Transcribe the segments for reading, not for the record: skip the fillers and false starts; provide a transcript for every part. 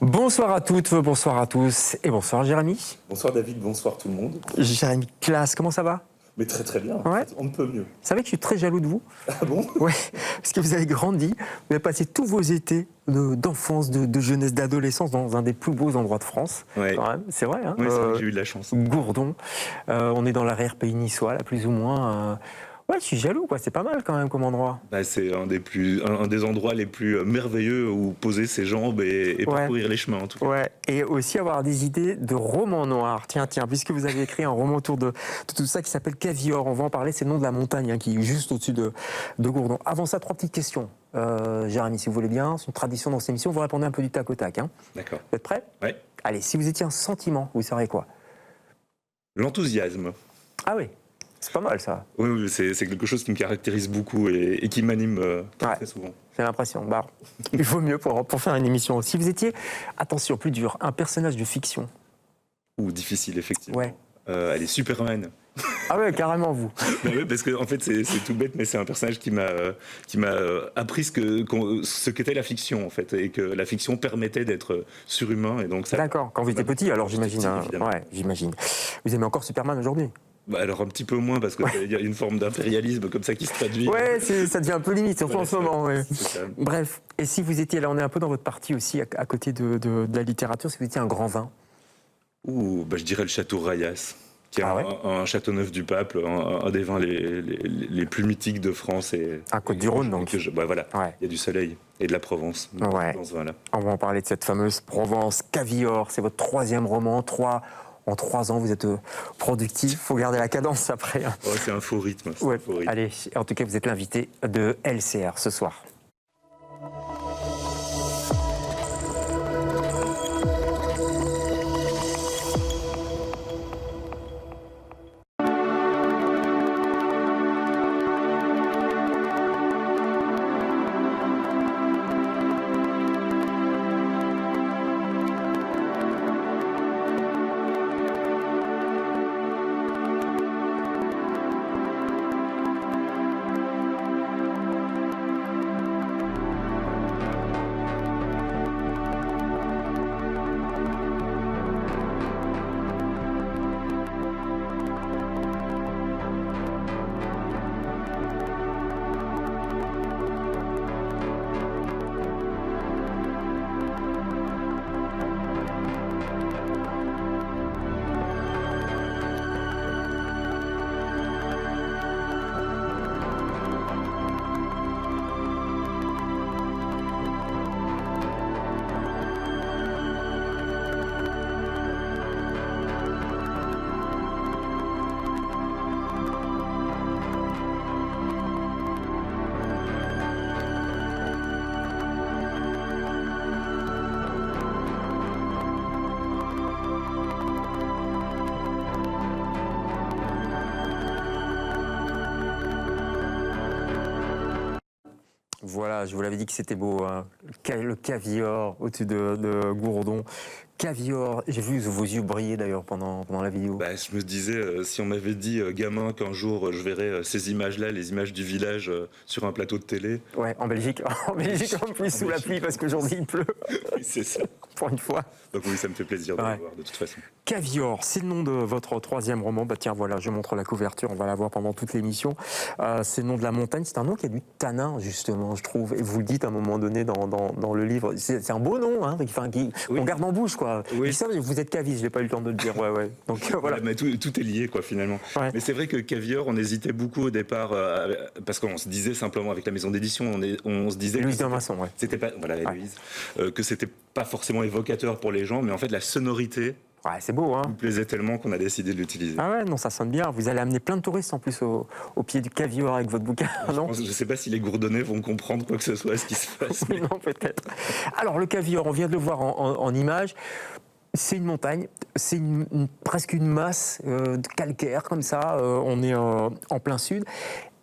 Bonsoir à toutes, bonsoir à tous et bonsoir Jérémy. Bonsoir David, bonsoir tout le monde. Jérémy Classe, comment ça va? Mais très très bien, Ouais. on ne peut mieux. Vous savez que je suis très jaloux de vous? Ah bon? Ouais, parce que vous avez grandi, vous avez passé tous vos étés d'enfance, de jeunesse, d'adolescence dans un des plus beaux endroits de France. Ouais. Quand même, c'est vrai, hein? Oui, c'est vrai que j'ai eu de la chance. Gourdon, on est dans l'arrière-pays niçois, là, plus ou moins. Ouais, je suis jaloux, quoi. C'est pas mal quand même comme endroit. Bah, c'est un des endroits les plus merveilleux où poser ses jambes et parcourir les chemins en tout cas. Ouais, et aussi avoir des idées de romans noirs. Tiens, puisque vous avez écrit un roman autour de tout ça qui s'appelle Cavior, on va en parler, c'est le nom de la montagne hein, qui est juste au-dessus de Gourdon. Avant ça, 3 petites questions. Jérémy, si vous voulez bien, c'est une tradition dans cette émission, vous répondez un peu du tac au tac. Hein. D'accord. Vous êtes prêts? Oui. Allez, si vous étiez un sentiment, vous sauriez quoi? L'enthousiasme. Ah oui, c'est pas mal ça. Oui, c'est quelque chose qui me caractérise beaucoup et qui m'anime très souvent. J'ai l'impression. Bah, il faut mieux pour faire une émission. Si vous étiez, attention, plus dur, un personnage de fiction. Ou difficile, effectivement. Ouais. Allez, Superman. Ah ouais, carrément vous. Bah oui, parce que en fait c'est tout bête, mais c'est un personnage qui m'a appris ce qu'était la fiction en fait, et que la fiction permettait d'être surhumain et donc ça. D'accord. Quand vous étiez petit, alors j'imagine. Hein. Évidemment. Ouais, j'imagine. Vous aimez encore Superman aujourd'hui? Bah alors un petit peu moins parce qu'il y a une forme d'impérialisme comme ça qui se traduit. Ouais, ça devient un peu limite, surtout en ce moment. Ouais. Ça. Bref, et si vous étiez, là on est un peu dans votre partie aussi, à côté de la littérature, si vous étiez un grand vin? Bah, je dirais le château Rayas, qui est un château neuf du Pape, un des vins les plus mythiques de France. À Côte-du-Rhône donc. Bah voilà, Ouais. il y a du soleil et de la Provence dans ce vin-là. On va en parler de cette fameuse Provence Cavior, c'est votre 3e roman, en 3 ans, vous êtes productif. Faut garder la cadence après. Oh, c'est un faux rythme. Ouais. Un faux rythme. Allez, en tout cas, vous êtes l'invité de LCR ce soir. Voilà, je vous l'avais dit que c'était beau, hein. Le Cavior au-dessus de Gourdon. Cavior, j'ai vu vos yeux briller d'ailleurs pendant la vidéo. Bah, je me disais, si on m'avait dit, gamin, qu'un jour je verrais ces images-là, les images du village, sur un plateau de télé. Ouais, en Belgique en plus sous la pluie parce qu'aujourd'hui il pleut. Oui, c'est ça. Pour une fois. Donc oui, ça me fait plaisir de le voir de toute façon. Cavior, c'est le nom de votre 3e roman. Bah tiens, voilà, je montre la couverture, on va la voir pendant toute l'émission. C'est le nom de la montagne, c'est un nom qui a du tanin justement, je trouve. Et vous le dites à un moment donné dans le livre. C'est un beau nom, hein, on garde en bouche quoi. Oui. Ça, vous êtes caviste, j'ai pas eu le temps de le dire. Ouais. Donc voilà. Mais tout est lié quoi finalement. Ouais. Mais c'est vrai que Cavior, on hésitait beaucoup au départ parce qu'on se disait simplement avec la maison d'édition, on se disait. Louise Damasson, ouais. C'était pas Louise, que c'était pas forcément évocateur pour les gens, mais en fait la sonorité. Ouais, c'est beau, hein. Vous plaisait tellement qu'on a décidé de l'utiliser. Ah ouais, non, ça sonne bien. Vous allez amener plein de touristes en plus au pied du Cavior avec votre bouquin, non? Je ne sais pas si les Gourdonnais vont comprendre quoi que ce soit, ce qui se passe. Mais... Non, peut-être. Alors, le Cavior, on vient de le voir en image. C'est une montagne, c'est presque une masse de calcaire comme ça. On est en plein sud.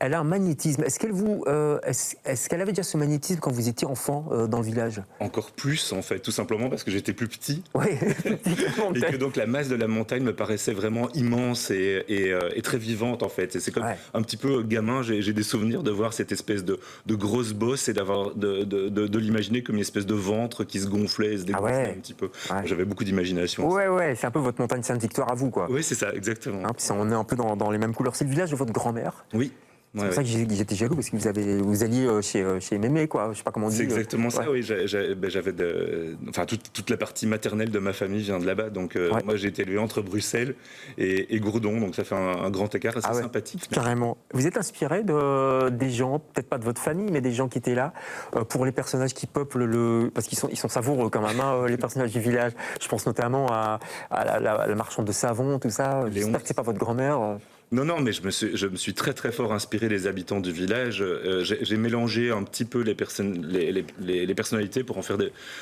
Elle a un magnétisme. Est-ce qu'elle avait déjà ce magnétisme quand vous étiez enfant dans le village? Encore plus, en fait, tout simplement parce que j'étais plus petit. Oui, Et que donc la masse de la montagne me paraissait vraiment immense et très vivante, en fait. Et c'est comme un petit peu gamin, j'ai des souvenirs de voir cette espèce de grosse bosse et de l'imaginer comme une espèce de ventre qui se gonflait et se dégonflait un petit peu. Ouais. J'avais beaucoup d'imagination. Ouais, c'est un peu votre montagne Sainte-Victoire à vous, quoi. Oui, c'est ça, exactement. Hein, on est un peu dans les mêmes couleurs. C'est le village de votre grand-mère? Oui. C'est pour ça que j'étais jaloux, parce que vous alliez chez Mémé, quoi. Je sais pas comment on dit. C'est exactement ça, oui. Enfin, toute la partie maternelle de ma famille vient de là-bas. Donc, moi, j'ai été élevé entre Bruxelles et Gourdon. Donc, ça fait un grand écart assez sympathique. Carrément. Vous êtes inspiré des gens, peut-être pas de votre famille, mais des gens qui étaient là, pour les personnages qui peuplent parce qu'ils sont savoureux quand même, hein, les personnages du village. Je pense notamment à la marchande de savon, tout ça. J'espère que c'est pas votre grand-mère. Non, mais je me suis très très fort inspiré des habitants du village. J'ai mélangé un petit peu les personnalités pour en faire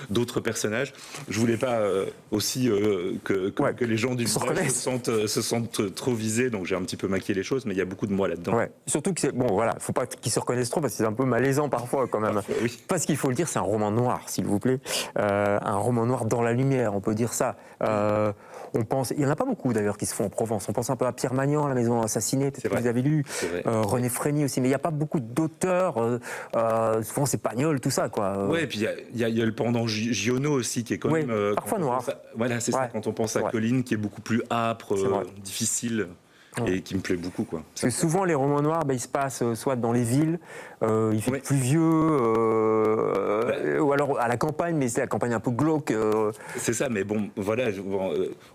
d'autres personnages. Je voulais pas aussi que les gens du village se sentent trop visés, donc j'ai un petit peu maquillé les choses, mais il y a beaucoup de moi là-dedans. Ouais. Surtout que faut pas qu'ils se reconnaissent trop, parce que c'est un peu malaisant parfois quand même. Parfois, oui. Parce qu'il faut le dire, c'est un roman noir, s'il vous plaît. Un roman noir dans la lumière, on peut dire ça. Il n'y en a pas beaucoup d'ailleurs qui se font en Provence. On pense un peu à Pierre Magnan, La Maison assassinée, peut-être que vous avez lu. René Frény aussi, mais il n'y a pas beaucoup d'auteurs. Souvent c'est Pagnol, tout ça, quoi. Ouais, et puis il y a le pendant Giono aussi, qui est quand même parfois noir. Voilà, c'est ça. Quand on pense à Colline, qui est beaucoup plus âpre, difficile. Et qui me plaît beaucoup, quoi. Parce que souvent les romans noirs, ils se passent soit dans les villes, il fait pluvieux, ou alors à la campagne, mais c'est la campagne un peu glauque. C'est ça, mais bon, voilà,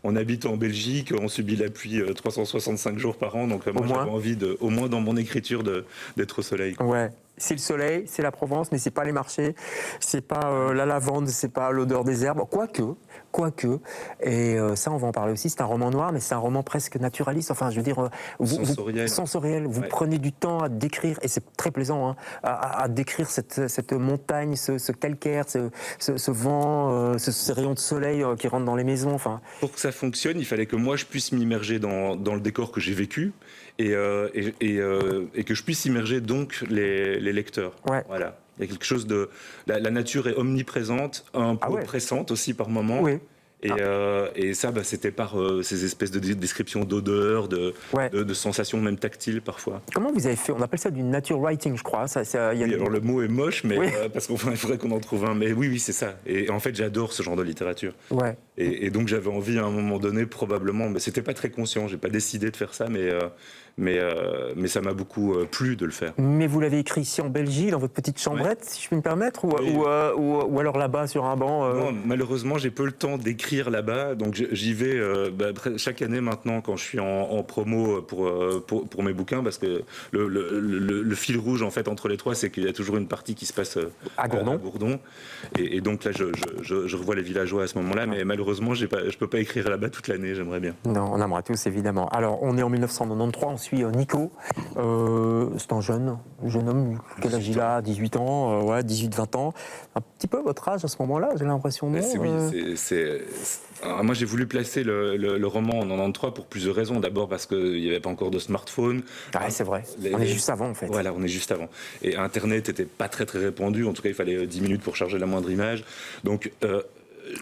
on habite en Belgique, on subit la pluie 365 jours par an, donc moi j'avais envie, au moins dans mon écriture, d'être au soleil, quoi. Ouais. C'est le soleil, c'est la Provence, mais c'est pas les marchés, c'est pas la lavande, c'est pas l'odeur des herbes, quoique. Et ça, on va en parler aussi. C'est un roman noir, mais c'est un roman presque naturaliste. Enfin, je veux dire, sensoriel. Vous prenez du temps à décrire, et c'est très plaisant, hein, à décrire cette montagne, ce calcaire, ce vent, ce rayon de soleil qui rentre dans les maisons. Enfin. Pour que ça fonctionne, il fallait que moi je puisse m'immerger dans le décor que j'ai vécu. Et que je puisse immerger donc les lecteurs. Ouais. Voilà. Il y a quelque chose de... La nature est omniprésente, un peu oppressante aussi par moments. Oui. Et ça, c'était par ces espèces de descriptions d'odeurs, de sensations même tactiles parfois. Comment vous avez fait? On appelle ça du nature writing, je crois. Alors le mot est moche, mais parce qu'il faudrait qu'on en trouve un. Mais oui, c'est ça. Et en fait, j'adore ce genre de littérature. Ouais. Et donc j'avais envie à un moment donné, probablement, mais c'était pas très conscient. J'ai pas décidé de faire ça, mais ça m'a beaucoup plu de le faire. Mais vous l'avez écrit ici en Belgique, dans votre petite chambrette, si je puis me permettre, ou alors là-bas sur un banc Non, malheureusement, j'ai peu le temps d'écrire là-bas, donc j'y vais chaque année maintenant quand je suis en promo pour mes bouquins, parce que le fil rouge en fait entre les trois, c'est qu'il y a toujours une partie qui se passe à Gourdon. Et donc là, je revois les villageois à ce moment-là, mais malheureusement, je peux pas écrire là-bas toute l'année. J'aimerais bien. Non, on aimerait tous évidemment. Alors, on est en 1993. On suit Nico, c'est un jeune homme, quel âge il a? 18 ans, 18-20 ans. Un petit peu votre âge à ce moment-là, j'ai l'impression, non? Moi j'ai voulu placer le roman en 93 pour plusieurs raisons. D'abord parce qu'il n'y avait pas encore de smartphone. C'est vrai, on est juste avant en fait. Voilà, on est juste avant. Et Internet n'était pas très très répandu, en tout cas il fallait 10 minutes pour charger la moindre image. Donc...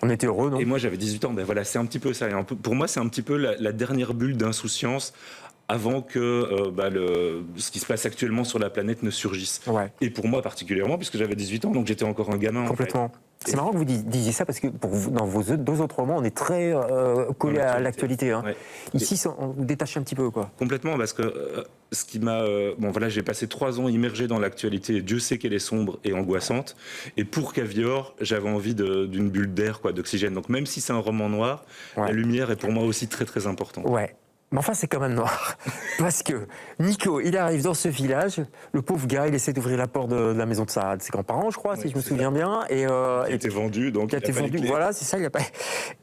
on était heureux, non? Et moi j'avais 18 ans, voilà, c'est un petit peu ça. Et pour moi c'est un petit peu la dernière bulle d'insouciance avant que ce qui se passe actuellement sur la planète ne surgisse. Ouais. Et pour moi particulièrement, puisque j'avais 18 ans, donc j'étais encore un gamin. Complètement. En fait. C'est marrant que vous disiez ça, parce que dans vos deux autres romans, on est très collé à l'actualité. Hein. Ouais. Ici, on vous détache un petit peu, quoi. Complètement, parce que ce qui m'a... j'ai passé 3 ans immergé dans l'actualité. Dieu sait qu'elle est sombre et angoissante. Et pour Cavior, j'avais envie d'une bulle d'air, d'oxygène. Donc même si c'est un roman noir, la lumière est pour moi aussi très très importante. Ouais. Mais enfin, c'est quand même noir. Parce que Nico, il arrive dans ce village, le pauvre gars, il essaie d'ouvrir la porte de la maison de ses grands-parents, je crois, si je me souviens bien. Il était vendu, donc il a été vendu. Voilà, c'est ça, il a pas...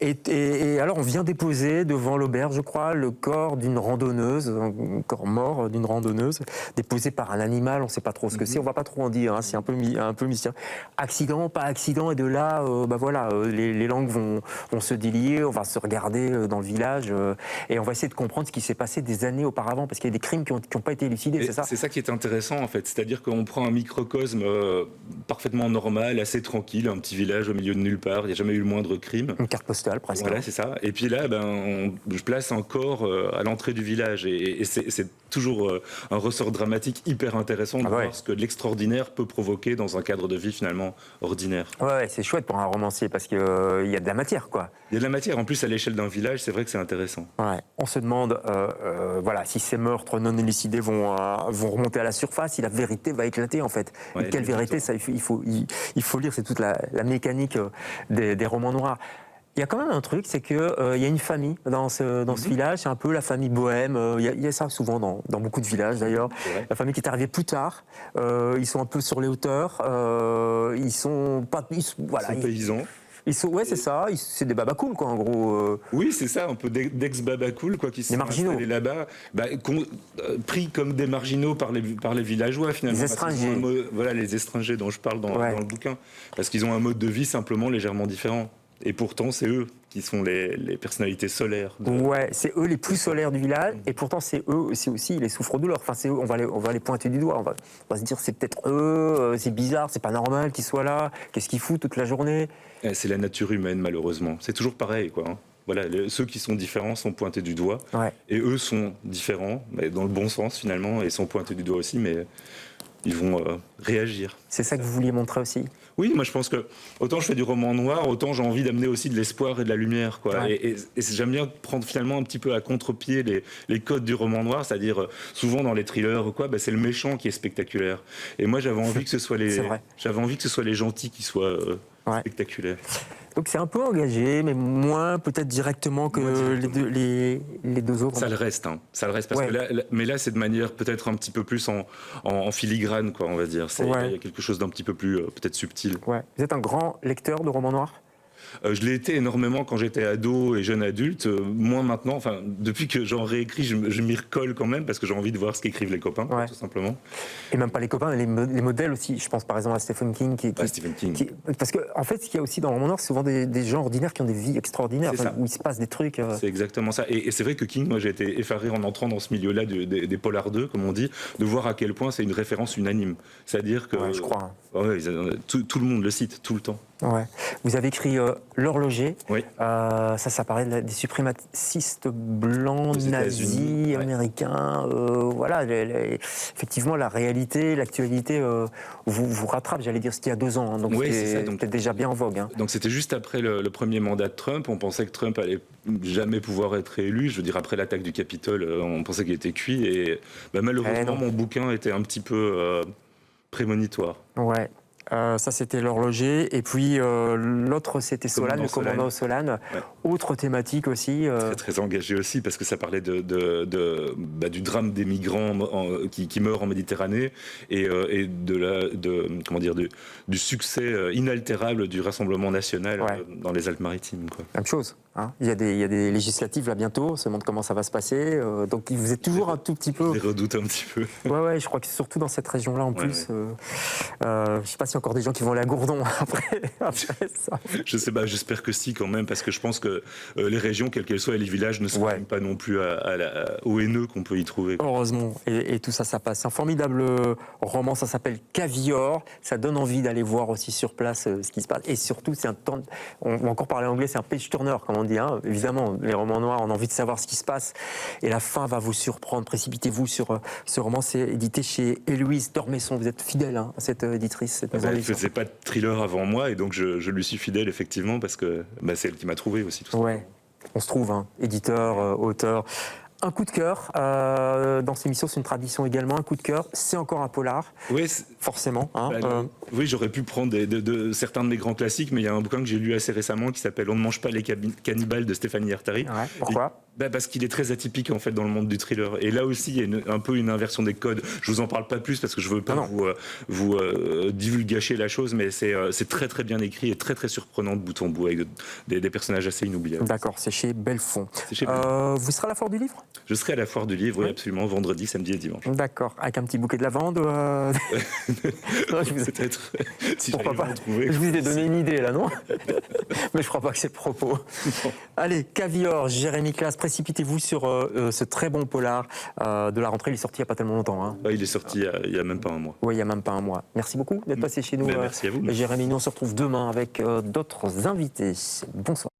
Et alors, on vient déposer devant l'auberge, je crois, le corps d'une randonneuse, un corps mort d'une randonneuse, déposé par un animal, on ne sait pas trop ce que c'est, on ne va pas trop en dire, hein, c'est un peu mystérieux. Accident, pas accident, et de là, les langues vont se délier, on va se regarder dans le village, et on va essayer de comprendre comprendre ce qui s'est passé des années auparavant, parce qu'il y a des crimes qui n'ont pas été élucidés, c'est ça? C'est ça qui est intéressant en fait, c'est-à-dire qu'on prend un microcosme parfaitement normal, assez tranquille, un petit village au milieu de nulle part, il n'y a jamais eu le moindre crime. Une carte postale presque. Voilà, c'est ça. Et puis là, je place un corps à l'entrée du village et c'est toujours un ressort dramatique hyper intéressant de voir ce que l'extraordinaire peut provoquer dans un cadre de vie finalement ordinaire. Ouais, c'est chouette pour un romancier parce qu'il y a de la matière, quoi. Il y a de la matière. En plus, à l'échelle d'un village, c'est vrai que c'est intéressant. Ouais. On se demande voilà, si ces meurtres non élucidés vont remonter à la surface, si la vérité va éclater, en fait. Ouais, et quelle vérité, ça, il faut lire, c'est toute la mécanique des romans noirs. Il y a quand même un truc, c'est qu'il y a une famille dans ce village, c'est un peu la famille bohème, il y a ça souvent dans beaucoup de villages d'ailleurs, la famille qui est arrivée plus tard, ils sont un peu sur les hauteurs, ils sont paysans. Ouais, c'est ça, c'est des babacools, quoi, en gros. Oui, c'est ça, un peu d'ex-babacools, quoi, qui sont installés là-bas, pris comme des marginaux par les villageois, finalement. Les estrangers. Voilà, les estrangers dont je parle dans le bouquin. Parce qu'ils ont un mode de vie simplement légèrement différent. Et pourtant, c'est eux qui sont les personnalités solaires. Ouais, c'est eux les plus solaires du village, et pourtant c'est eux aussi les souffres-douleurs. Enfin, c'est eux, on va les pointer du doigt. On va se dire, c'est peut-être eux, c'est bizarre, c'est pas normal qu'ils soient là. Qu'est-ce qu'ils foutent toute la journée? C'est la nature humaine, malheureusement. C'est toujours pareil, quoi. Voilà, ceux qui sont différents sont pointés du doigt, et eux sont différents, mais dans le bon sens finalement, et sont pointés du doigt aussi, mais ils vont réagir. C'est ça que vous vouliez montrer aussi? Oui, moi je pense que autant je fais du roman noir, autant j'ai envie d'amener aussi de l'espoir et de la lumière, quoi. Ouais. Et j'aime bien prendre finalement un petit peu à contre-pied les codes du roman noir, c'est-à-dire souvent dans les thrillers ou quoi, c'est le méchant qui est spectaculaire. Et moi j'avais envie que ce soit les gentils qui soient spectaculaires. Donc c'est un peu engagé, mais moins peut-être directement que les deux autres. Ça le reste, parce que mais là c'est de manière peut-être un petit peu plus en filigrane, quoi, on va dire. Il y a quelque chose d'un petit peu plus peut-être subtil. Ouais. Vous êtes un grand lecteur de romans noirs? Je l'ai été énormément quand j'étais ado et jeune adulte, moins maintenant. Enfin, depuis que j'en réécris, je m'y recolle quand même parce que j'ai envie de voir ce qu'écrivent les copains, tout simplement. Et même pas les copains, mais les modèles aussi. Je pense par exemple à Stephen King. Stephen King. Parce que en fait, ce qu'il y a aussi dans le roman noir, c'est souvent des gens ordinaires qui ont des vies extraordinaires, où il se passe des trucs. C'est exactement ça. Et c'est vrai que King, moi j'ai été effaré en entrant dans ce milieu-là des polars 2, comme on dit, de voir à quel point c'est une référence unanime. C'est-à-dire que je crois. Tout le monde le cite tout le temps. Ouais. Vous avez écrit L'Horloger. Oui. Ça parlait des suprémacistes blancs, nazis, américains. Voilà, effectivement, la réalité, l'actualité vous rattrape, j'allais dire, ce qu'il y a 2 ans. Hein, donc c'était déjà bien en vogue. Hein. Donc c'était juste après le premier mandat de Trump. On pensait que Trump allait jamais pouvoir être réélu. Je veux dire, après l'attaque du Capitole, on pensait qu'il était cuit. Et malheureusement, mon bouquin était un petit peu prémonitoire. Ouais. Ça, c'était L'Horloger. Et puis, l'autre, c'était Solane, le commandant Solane. Ouais. Autre thématique aussi. Très engagé aussi, parce que ça parlait du drame des migrants qui meurent en Méditerranée et du succès inaltérable du Rassemblement national dans les Alpes-Maritimes. Même chose. Hein. Il y a des législatives là bientôt, on se demande comment ça va se passer. Donc, vous êtes toujours un tout petit peu... Je les redoute un petit peu. Ouais, je crois que surtout dans cette région-là, en plus. Je ne sais pas s'il y a encore des gens qui vont aller à Gourdon après ça. Je sais pas, j'espère que si quand même, parce que je pense que les régions, quelles qu'elles soient, et les villages ne sont même pas non plus au haineux qu'on peut y trouver. Heureusement, et tout ça, ça passe. C'est un formidable roman, ça s'appelle Cavior, ça donne envie d'aller voir aussi sur place ce qui se passe. Et surtout, c'est un temps, on va encore parler anglais, c'est un page turner, comme on dit. Hein. Évidemment, les romans noirs, on a envie de savoir ce qui se passe, et la fin va vous surprendre. Précipitez-vous sur ce roman, c'est édité chez Héloïse Dormesson. Vous êtes fidèle à cette éditrice, cette maison. Elle ne faisait pas de thriller avant moi, et donc je lui suis fidèle, effectivement, parce que c'est elle qui m'a trouvé aussi. Tout ça. On se trouve, hein, éditeur, auteur. Un coup de cœur, dans ces émissions, c'est une tradition également, un coup de cœur, c'est encore un polar, forcément. Hein, oui, j'aurais pu prendre certains de mes grands classiques, mais il y a un bouquin que j'ai lu assez récemment qui s'appelle « On ne mange pas les cannibales » de Stéphanie Artari. Pourquoi ? Parce qu'il est très atypique en fait dans le monde du thriller. Et là aussi, il y a un peu une inversion des codes. Je vous en parle pas plus parce que je veux pas vous divulgacher la chose, mais c'est très très bien écrit et très très surprenant de bout en bout avec des personnages assez inoubliables. D'accord, c'est chez Belfond. Vous serez à la Foire du Livre ? Je serai à la foire du livre, oui, absolument, vendredi, samedi et dimanche. D'accord, avec un petit bouquet de lavande non, Peut-être, si pourquoi j'arrive à pas. en trouver. Je vous ai donné une idée là, non? Mais je crois pas que c'est le propos. Non. Allez, Cavior, Jérémy Classe, précipitez-vous sur ce très bon polar de la rentrée. Il est sorti il n'y a pas tellement longtemps. Hein. Il est sorti il y a même pas un mois. Oui, il n'y a même pas un mois. Merci beaucoup d'être passé chez nous. Merci à vous. Jérémy, nous on se retrouve demain avec d'autres invités. Bonsoir.